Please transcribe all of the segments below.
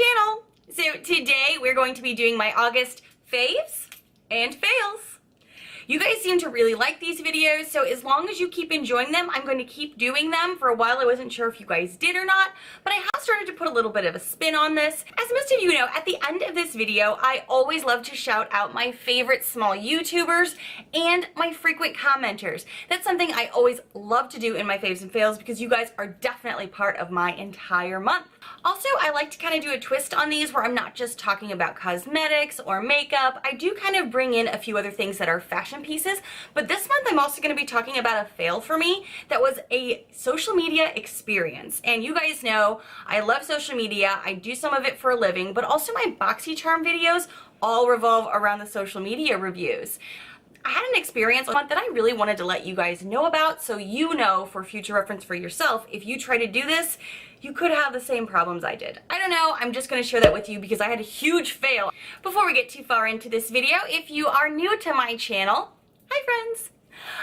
channel. So today we're going to be doing my August faves and fails. You guys seem to really like these videos, so as long as you keep enjoying them, I'm going to keep doing them. For a while I wasn't sure if you guys did or not, but I have started to put a little bit of a spin on this. As most of you know, at the end of this video, I always love to shout out my favorite small YouTubers and my frequent commenters. That's something I always love to do in my faves and fails because you guys are definitely part of my entire month. Also, I like to kind of do a twist on these where I'm not just talking about cosmetics or makeup. I do kind of bring in a few other things that are fashion pieces, but this month I'm also going to be talking about a fail for me that was a social media experience. And you guys know I love social media. I do some of it for a living, but also my BoxyCharm videos all revolve around the social media reviews. I had an experience that I really wanted to let you guys know about, so you know for future reference for yourself, if you try to do this, you could have the same problems I did. I don't know, I'm just going to share that with you because I had a huge fail. Before we get too far into this video, if you are new to my channel, hi friends!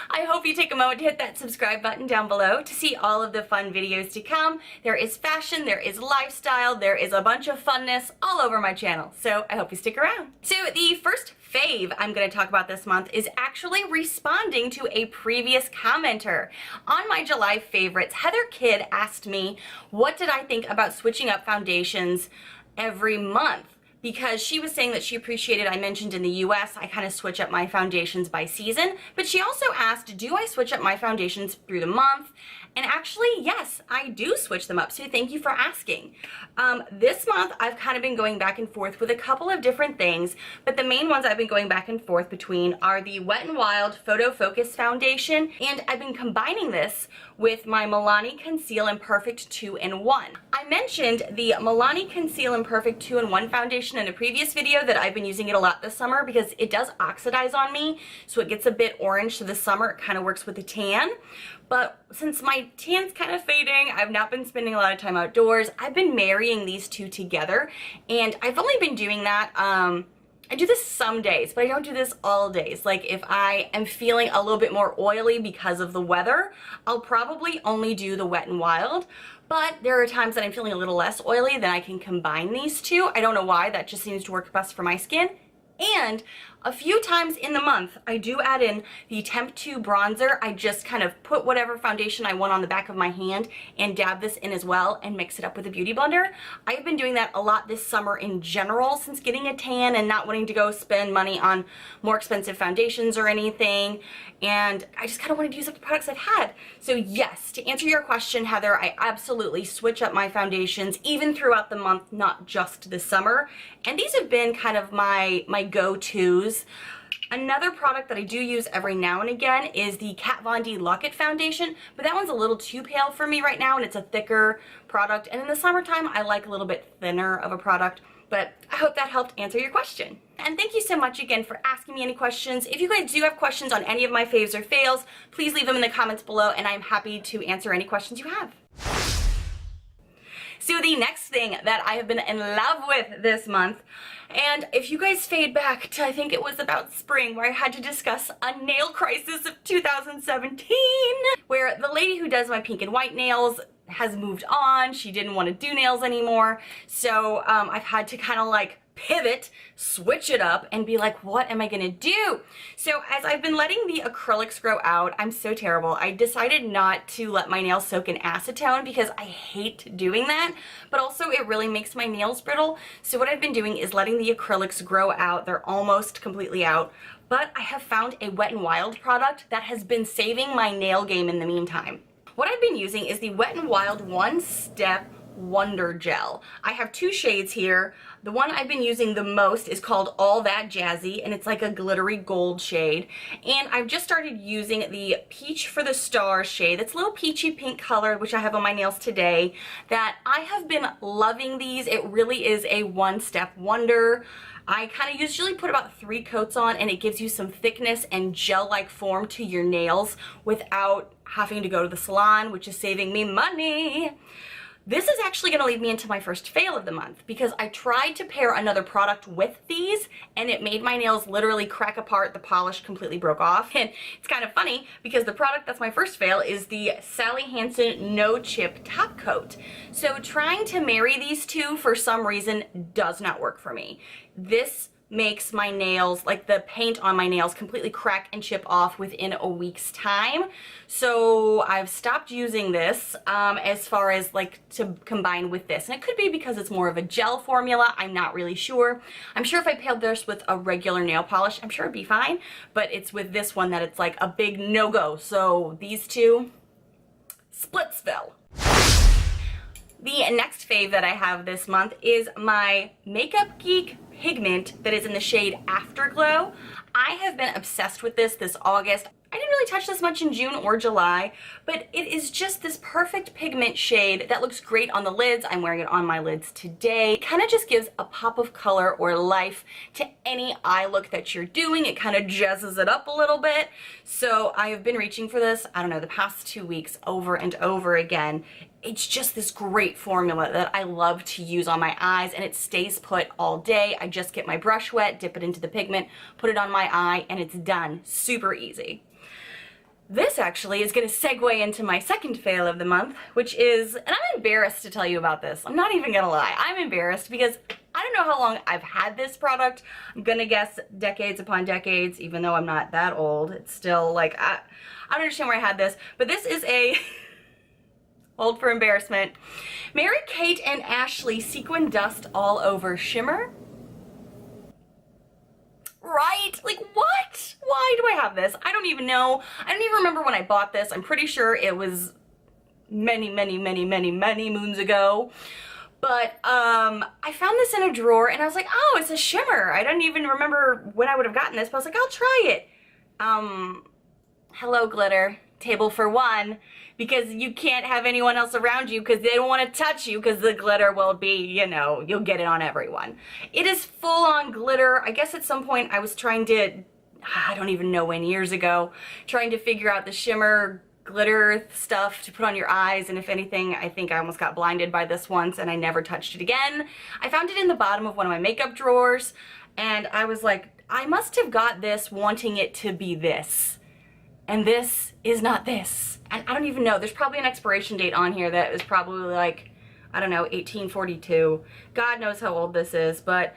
I hope you take a moment to hit that subscribe button down below to see all of the fun videos to come. There is fashion, there is lifestyle, there is a bunch of funness all over my channel, so I hope you stick around. So the first fave I'm going to talk about this month is actually responding to a previous commenter. On my July favorites, Heather Kidd asked me what did I think about switching up foundations every month. Because she was saying that she appreciated, I mentioned in the US, I kind of switch up my foundations by season, but she also asked, do I switch up my foundations through the month? And actually, yes, I do switch them up, so thank you for asking. This month, I've kind of been going back and forth with a couple of different things, but the main ones I've been going back and forth between are the Wet n Wild Photo Focus Foundation, and I've been combining this with my Milani Conceal and Perfect 2-in-1. I mentioned the Milani Conceal and Perfect 2-in-1 foundation in a previous video that I've been using it a lot this summer because it does oxidize on me, so it gets a bit orange, so this summer it kind of works with the tan. But since my tan's kind of fading, I've not been spending a lot of time outdoors, I've been marrying these two together, and I've only been doing that, I do this some days, but I don't do this all days. Like if I am feeling a little bit more oily because of the weather, I'll probably only do the Wet n Wild. But there are times that I'm feeling a little less oily, then I can combine these two. I don't know why, that just seems to work best for my skin. And a few times in the month, I do add in the Temp 2 bronzer. I just kind of put whatever foundation I want on the back of my hand and dab this in as well and mix it up with a beauty blender. I've been doing that a lot this summer in general since getting a tan and not wanting to go spend money on more expensive foundations or anything. And I just kind of wanted to use up the products I've had. So yes, to answer your question, Heather, I absolutely switch up my foundations even throughout the month, not just this summer. And these have been kind of my go-tos. Another product that I do use every now and again is the Kat Von D Lock It foundation, but that one's a little too pale for me right now and it's a thicker product. And in the summertime, I like a little bit thinner of a product, but I hope that helped answer your question. And thank you so much again for asking me any questions. If you guys do have questions on any of my faves or fails, please leave them in the comments below and I'm happy to answer any questions you have. So the next thing that I have been in love with this month, and if you guys fade back to I think it was about spring where I had to discuss a nail crisis of 2017, where the lady who does my pink and white nails has moved on. She didn't want to do nails anymore, so I've had to kind of like pivot, switch it up, and be like, what am I gonna do? So as I've been letting the acrylics grow out, I'm so terrible. I decided not to let my nails soak in acetone because I hate doing that, but also it really makes my nails brittle. So what I've been doing is letting the acrylics grow out. They're almost completely out, but I have found a Wet n Wild product that has been saving my nail game in the meantime. What I've been using is the Wet n Wild OneStep Wonder Gel. I have two shades here. The one I've been using the most is called All That Jazzy, and it's like a glittery gold shade. And I've just started using the Peach for the Stars shade. It's a little peachy pink color, which I have on my nails today, that I have been loving these. It really is a one-step wonder. I kind of usually put about 3 coats on and it gives you some thickness and gel-like form to your nails without having to go to the salon, which is saving me money. This is actually going to lead me into my first fail of the month because I tried to pair another product with these and it made my nails literally crack apart. The polish completely broke off. And it's kind of funny because the product that's my first fail is the Sally Hansen No Chip Top Coat. So trying to marry these two for some reason does not work for me. This makes my nails, like the paint on my nails, completely crack and chip off within a week's time. So I've stopped using this as far as like to combine with this. And it could be because it's more of a gel formula. I'm not really sure. I'm sure if I paired this with a regular nail polish, I'm sure it'd be fine. But it's with this one that it's like a big no-go. So these two, splitsville. The next fave that I have this month is my Makeup Geek Pigment that is in the shade Afterglow. I have been obsessed with this August. I didn't really touch this much in June or July, but it is just this perfect pigment shade that looks great on the lids. I'm wearing it on my lids today. It kind of just gives a pop of color or life to any eye look that you're doing. It kind of jazzes it up a little bit. So I have been reaching for this, I don't know, the past 2 weeks over and over again. It's just this great formula that I love to use on my eyes, and it stays put all day. I just get my brush wet, dip it into the pigment, put it on my eye, and it's done. Super easy. This actually is going to segue into my second fail of the month, which is, and I'm embarrassed to tell you about this. I'm not even going to lie. I'm embarrassed because I don't know how long I've had this product. I'm going to guess decades upon decades, even though I'm not that old. It's still like, I don't understand where I had this, but this is a... hold for embarrassment. Mary-Kate and Ashley Sequin Dust All Over Shimmer. Right? Like, what? Why do I have this? I don't even know. I don't even remember when I bought this. I'm pretty sure it was many moons ago. But I found this in a drawer and I was like, oh, it's a shimmer. I don't even remember when I would have gotten this, but I was like, I'll try it. Hello, glitter. Table for one, because you can't have anyone else around you because they don't want to touch you because the glitter will be, you know, you'll get it on everyone. It is full on glitter. I guess at some point I was trying to, I don't even know when, years ago, trying to figure out the shimmer glitter stuff to put on your eyes, and if anything, I think I almost got blinded by this once and I never touched it again. I found it in the bottom of one of my makeup drawers and I was like, I must have got this wanting it to be this. And this is not this. And I don't even know. There's probably an expiration date on here that is probably like, I don't know, 1842. God knows how old this is, but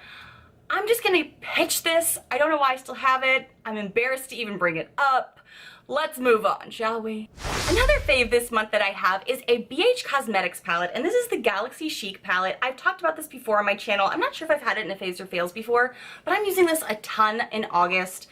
I'm just gonna pitch this. I don't know why I still have it. I'm embarrassed to even bring it up. Let's move on, shall we? Another fave this month that I have is a BH Cosmetics palette, and this is the Galaxy Chic palette. I've talked about this before on my channel. I'm not sure if I've had it in a faves or fails before, but I'm using this a ton in August.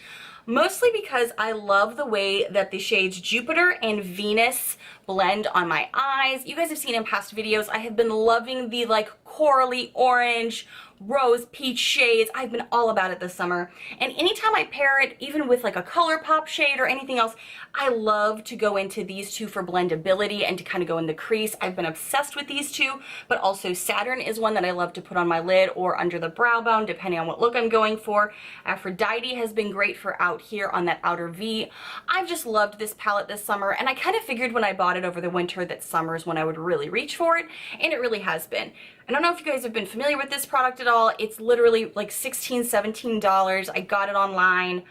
Mostly because I love the way that the shades Jupiter and Venus blend on my eyes. You guys have seen in past videos, I have been loving the like corally orange, rose peach shades. I've been all about it this summer. And anytime I pair it, even with like a ColourPop shade or anything else, I love to go into these two for blendability and to kind of go in the crease. I've been obsessed with these two, but also Saturn is one that I love to put on my lid or under the brow bone, depending on what look I'm going for. Aphrodite has been great for out here on that outer V. I've just loved this palette this summer, and I kind of figured when I bought it over the winter that summer is when I would really reach for it, and it really has been. I don't know if you guys have been familiar with this product at all. It's literally like $16, $17. I got it online,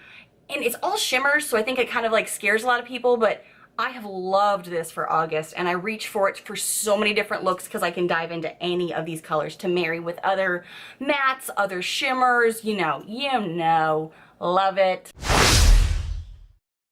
and it's all shimmers, so I think it kind of like scares a lot of people, but I have loved this for August, and I reach for it for so many different looks because I can dive into any of these colors to marry with other mattes, other shimmers, you know, love it.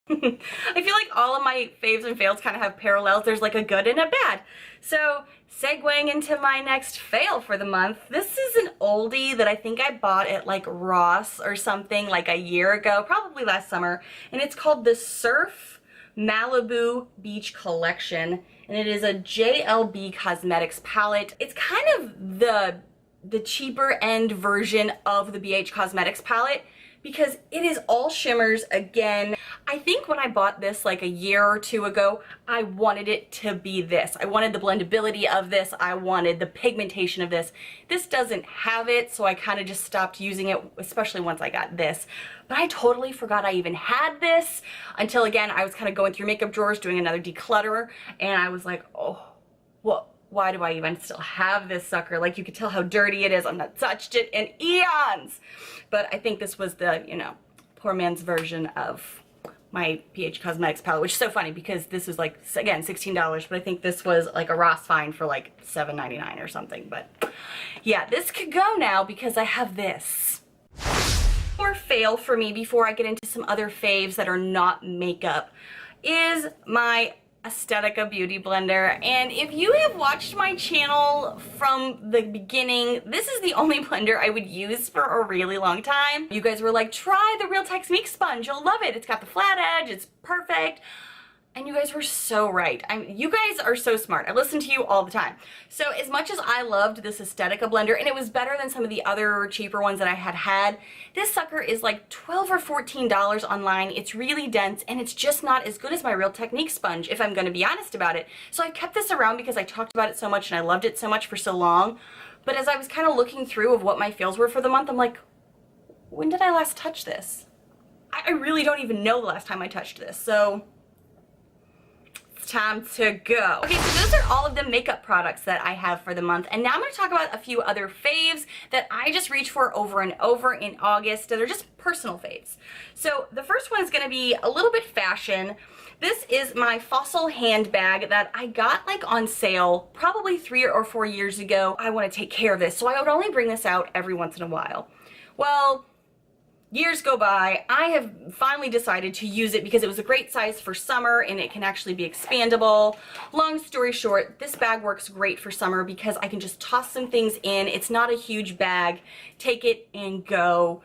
I feel like all of my faves and fails kind of have parallels. There's like a good and a bad. So segueing into my next fail for the month, this is an oldie that I think I bought at like Ross or something like a year ago, probably last summer, and it's called the Surf Malibu Beach Collection, and it is a JLB Cosmetics palette. It's kind of the cheaper end version of the BH Cosmetics palette because it is all shimmers again. I think when I bought this like a year or two ago, I wanted it to be this. I wanted the blendability of this. I wanted the pigmentation of this. This doesn't have it, so I kind of just stopped using it, especially once I got this. But I totally forgot I even had this until, again, I was kind of going through makeup drawers, doing another declutter, and I was like, oh, why do I even still have this sucker? Like, you could tell how dirty it is. I've not touched it in eons. But I think this was the, you know, poor man's version of my PH Cosmetics palette, which is so funny because this was like, again, $16, but I think this was like a Ross find for like $7.99 or something. But yeah, this could go now because I have this. Or fail for me before I get into some other faves that are not makeup is my Aesthetica Beauty Blender. And if you have watched my channel from the beginning, this is the only blender I would use for a really long time. You guys were like, try the Real Technique sponge, you'll love it. It's got the flat edge, it's perfect. And you guys were so right. You guys are so smart. I listen to you all the time. So as much as I loved this Aesthetica blender, and it was better than some of the other cheaper ones that I had, this sucker is like $12 or $14 online. It's really dense, and it's just not as good as my Real Technique sponge, if I'm gonna be honest about it. So I kept this around because I talked about it so much and I loved it so much for so long. But as I was kind of looking through of what my fails were for the month, I'm like, when did I last touch this? I really don't even know the last time I touched this, so time to go. Okay, so those are all of the makeup products that I have for the month, and now I'm going to talk about a few other faves that I just reach for over and over in August that are just personal faves. So the first one is going to be a little bit fashion. This is my Fossil handbag that I got like on sale probably 3 or 4 years ago. I want to take care of this, so I would only bring this out every once in a while. Well, years go by, I have finally decided to use it because it was a great size for summer and it can actually be expandable. Long story short, this bag works great for summer because I can just toss some things in. It's not a huge bag. Take it and go.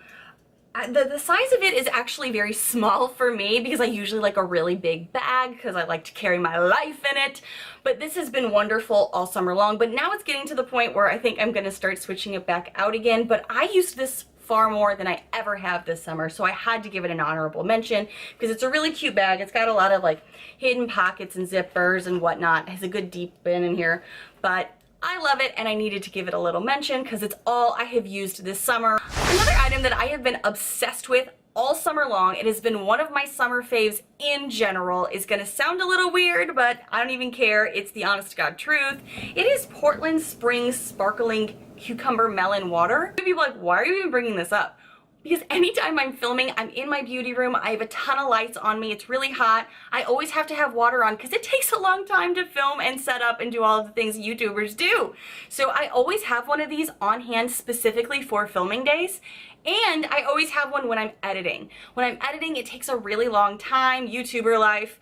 The size of it is actually very small for me because I usually like a really big bag because I like to carry my life in it. But this has been wonderful all summer long. But now it's getting to the point where I think I'm going to start switching it back out again. But I used this far more than I ever have this summer, so I had to give it an honorable mention because it's a really cute bag. It's got a lot of like hidden pockets and zippers and whatnot. It has a good deep bin in here, but I love it and I needed to give it a little mention because it's all I have used this summer. Another item that I have been obsessed with all summer long, it has been one of my summer faves in general, is gonna sound a little weird, but I don't even care. It's the honest to God truth. It is Portland Springs Sparkling Cucumber Melon Water. People are like, why are you even bringing this up? Because anytime I'm filming, I'm in my beauty room, I have a ton of lights on me, it's really hot, I always have to have water on because it takes a long time to film and set up and do all of the things YouTubers do. So I always have one of these on hand specifically for filming days, and I always have one when I'm editing. When I'm editing, it takes a really long time, YouTuber life.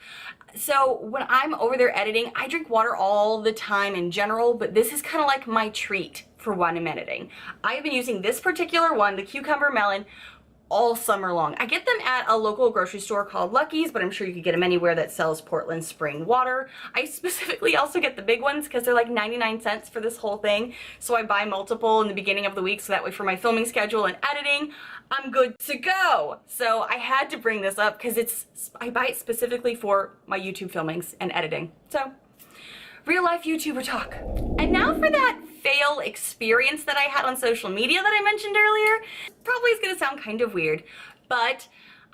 So when I'm over there editing, I drink water all the time in general, but this is kind of like my treat for when I'm editing. I've been using this particular one, the Cucumber Melon, all summer long. I get them at a local grocery store called Lucky's, but I'm sure you could get them anywhere that sells Portland spring water. I specifically also get the big ones because they're like 99 cents for this whole thing. So I buy multiple in the beginning of the week so that way for my filming schedule and editing, I'm good to go. So I had to bring this up because I buy it specifically for my YouTube filmings and editing. So real life YouTuber talk. And now for that fail experience that I had on social media that I mentioned earlier. Probably is gonna sound kind of weird, but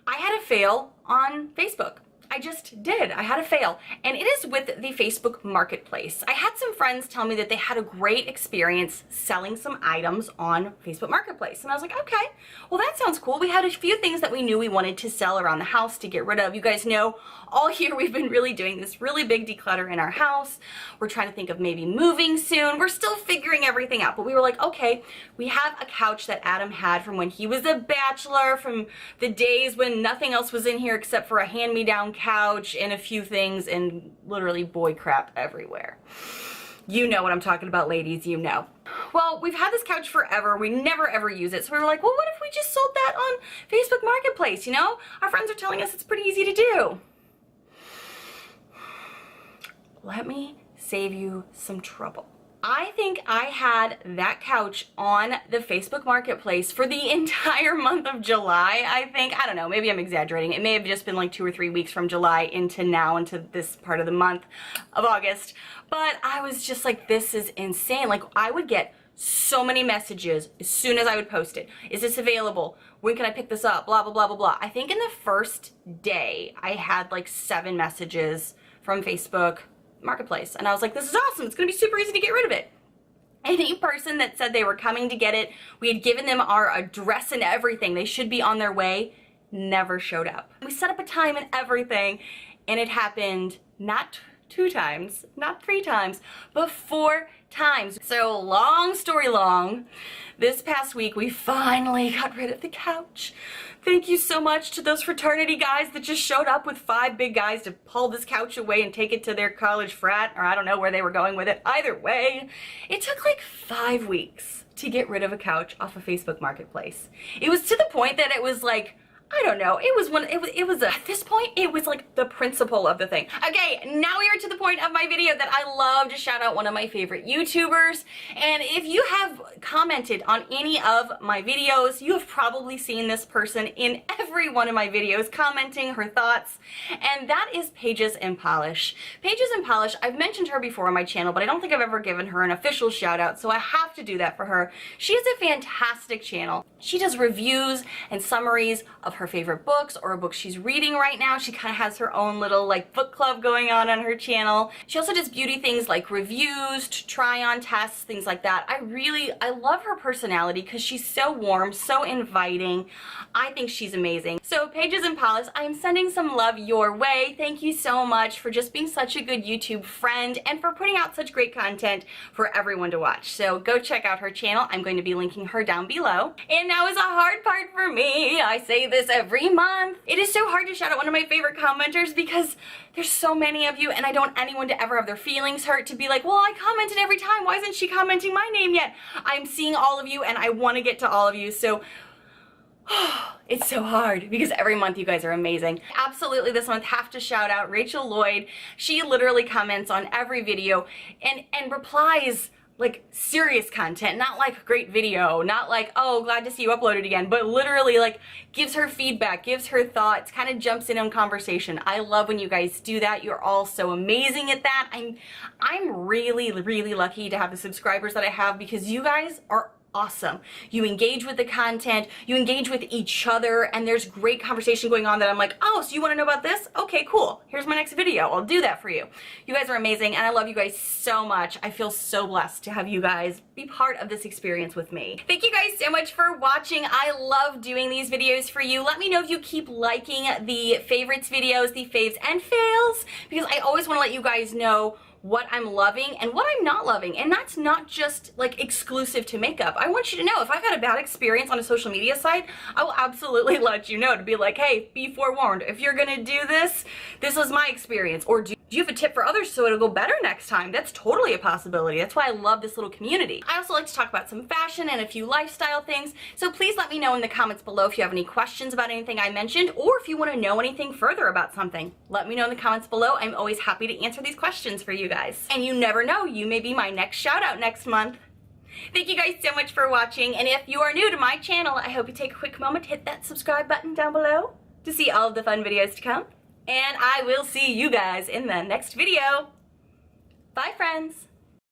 I had a fail on Facebook. I just did. I had a fail, and it is with the Facebook Marketplace. I had some friends tell me that they had a great experience selling some items on Facebook Marketplace, and I was like, okay, well that sounds cool. We had a few things that we knew we wanted to sell around the house to get rid of. You guys know all year we've been really doing this really big declutter in our house. We're trying to think of maybe moving soon. We're still figuring everything out, but we were like, okay, we have a couch that Adam had from when he was a bachelor, from the days when nothing else was in here except for a hand-me-down couch and a few things and literally boy crap everywhere. You know what I'm talking about, ladies, you know. Well, we've had this couch forever. We never ever use it. So we were like, well, what if we just sold that on Facebook Marketplace, you know? Our friends are telling us it's pretty easy to do. Let me save you some trouble. I think I had that couch on the Facebook Marketplace for the entire month of July, I think. I don't know, maybe I'm exaggerating. It may have just been like 2 or 3 weeks from July into now, into this part of the month of August. But I was just like, this is insane. Like, I would get so many messages as soon as I would post it. Is this available? When can I pick this up? Blah, blah, blah, blah, blah. I think in the first day, I had like 7 messages from Facebook Marketplace. And I was like, this is awesome. It's going to be super easy to get rid of it. Any person that said they were coming to get it, we had given them our address and everything. They should be on their way, never showed up. We set up a time and everything, and it happened not 2 times, not 3 times, but 4 times. So long story long, this past week we finally got rid of the couch. Thank you so much to those fraternity guys that just showed up with 5 big guys to pull this couch away and take it to their college frat, or I don't know where they were going with it. Either way, it took like 5 weeks to get rid of a couch off of Facebook Marketplace. It was to the point that it was like, I don't know, at this point, it was like the principle of the thing. Okay, now we are to the point of my video that I love to shout out one of my favorite YouTubers. And if you have commented on any of my videos, you have probably seen this person in every one of my videos commenting her thoughts. And that is Pages and Polish. Pages and Polish, I've mentioned her before on my channel, but I don't think I've ever given her an official shout out, so I have to do that for her. She has a fantastic channel. She does reviews and summaries of her favorite books or a book she's reading right now. She kind of has her own little like book club going on her channel. She also does beauty things like reviews, try on tests, things like that. I love her personality because she's so warm, so inviting. I think she's amazing. So Pages and Polish, I am sending some love your way. Thank you so much for just being such a good YouTube friend and for putting out such great content for everyone to watch. So go check out her channel. I'm going to be linking her down below. And now is a hard part for me. I say this every month. It is so hard to shout out one of my favorite commenters because there's so many of you and I don't want anyone to ever have their feelings hurt to be like, well, I commented every time. Why isn't she commenting my name yet? I'm seeing all of you and I want to get to all of you. So it's so hard because every month you guys are amazing. Absolutely this month have to shout out Rachel Lloyd. She literally comments on every video and replies like serious content, not like great video, not like, oh, glad to see you uploaded again, but literally like gives her feedback, gives her thoughts, kind of jumps in on conversation. I love when you guys do that. You're all so amazing at that. I'm really, really lucky to have the subscribers that I have because you guys are awesome. You engage with the content, you engage with each other, and there's great conversation going on that I'm like, oh, so you want to know about this? Okay, cool. Here's my next video. I'll do that for you. You guys are amazing, and I love you guys so much. I feel so blessed to have you guys be part of this experience with me. Thank you guys so much for watching. I love doing these videos for you. Let me know if you keep liking the favorites videos, the faves and fails, because I always want to let you guys know what I'm loving and what I'm not loving. And that's not just like exclusive to makeup. I want you to know if I've had a bad experience on a social media site, I will absolutely let you know to be like, hey, be forewarned. If you're gonna do this, this was my experience. Or do you have a tip for others so it'll go better next time? That's totally a possibility. That's why I love this little community. I also like to talk about some fashion and a few lifestyle things. So please let me know in the comments below if you have any questions about anything I mentioned, or if you want to know anything further about something. Let me know in the comments below. I'm always happy to answer these questions for you guys. And you never know, you may be my next shout out next month. Thank you guys so much for watching, and if you are new to my channel, I hope you take a quick moment to hit that subscribe button down below to see all of the fun videos to come. And I will see you guys in the next video. Bye, friends.